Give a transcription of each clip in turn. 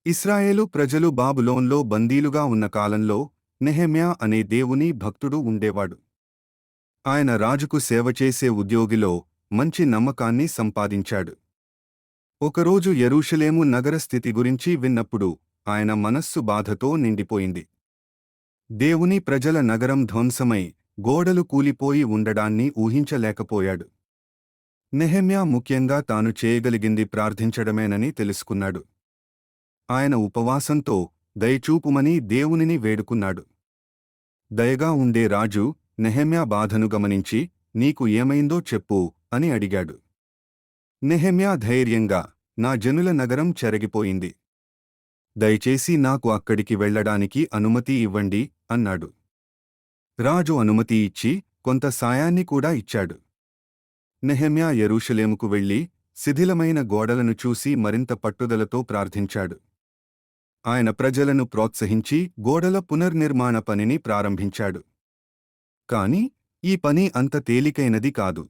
ఇశ్రాయేలు ప్రజలు బాబులోన్లో బందీలుగా ఉన్న కాలంలో నెహెమ్యా అనే దేవుని భక్తుడు ఉండేవాడు. ఆయన రాజుకు సేవ చేసే ఉద్యోగిలో మంచి నమ్మకాన్ని సంపాదించాడు. ఒకరోజు యెరూషలేము నగర స్థితి గురించి విన్నప్పుడు ఆయన మనస్సు బాధతో నిండిపోయింది. దేవుని ప్రజల నగరం ధ్వంసమై గోడలు కూలిపోయి ఉండడాన్ని ఊహించలేకపోయాడు. నెహెమ్యా ముఖ్యంగా తాను చేయగలిగింది ప్రార్థించడమేనని తెలుసుకున్నాడు. ఆయన ఉపవాసంతో దయచూపుమని దేవునిని వేడుకున్నాడు. దయగా ఉండే రాజు నెహెమ్యా బాధను గమనించి, నీకు ఏమైందో చెప్పు అని అడిగాడు. నెహెమ్యా ధైర్యంగా, నా జనుల నగరం చెరగిపోయింది. దయచేసి నాకు అక్కడికి వెళ్లడానికి అనుమతి ఇవ్వండి అన్నాడు. రాజు అనుమతి ఇచ్చి కొంత సాయాన్ని కూడా ఇచ్చాడు. నెహెమ్యా యెరూషలేముకు వెళ్లి శిథిలమైన గోడలను చూసి మరింత పట్టుదలతో ప్రార్థించాడు. ఆయన ప్రజలను ప్రోత్సహించి గోడల పునర్నిర్మాణ పనిని ప్రారంభించాడు. కాని ఈ పని అంత తేలికైనది కాదు.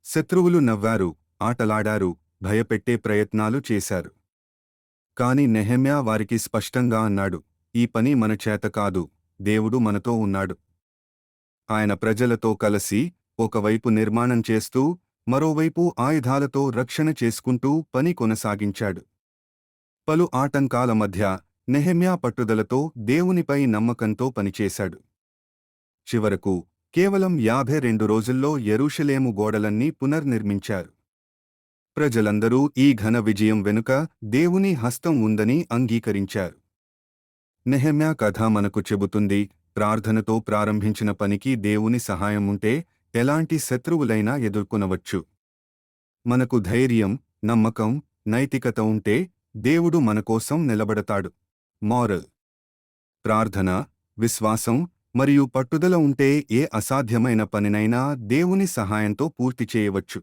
శత్రువులు నవ్వారు, ఆటలాడారు, భయపెట్టే ప్రయత్నాలు చేశారు. కాని నెహెమ్యా వారికి స్పష్టంగా అన్నాడు, ఈ పని మన చేత కాదు, దేవుడు మనతో ఉన్నాడు. ఆయన ప్రజలతో కలసి ఒకవైపు నిర్మాణం చేస్తూ మరోవైపు ఆయుధాలతో రక్షణ చేసుకుంటూ పని కొనసాగించాడు. పలు ఆటంకాల మధ్య నెహెమ్యా పట్టుదలతో దేవునిపై నమ్మకంతో పనిచేశాడు. చివరకు కేవలం 52 రోజుల్లో యెరూషలేము గోడలన్నీ పునర్నిర్మించారు. ప్రజలందరూ ఈ ఘన విజయం వెనుక దేవుని హస్తం ఉందని అంగీకరించారు. నెహెమ్యా కథ మనకు చెబుతుంది, ప్రార్థనతో ప్రారంభించిన పనికి దేవుని సహాయం ఉంటే ఎలాంటి శత్రువులైనా ఎదుర్కొనవచ్చు. మనకు ధైర్యం, నమ్మకం, నైతికత ఉంటే దేవుడు మనకోసం నిలబడతాడు. మోరల్: ప్రార్థన, విశ్వాసం మరియు పట్టుదల ఉంటే ఏ అసాధ్యమైన పనినైనా దేవుని సహాయంతో పూర్తి చేయవచ్చు.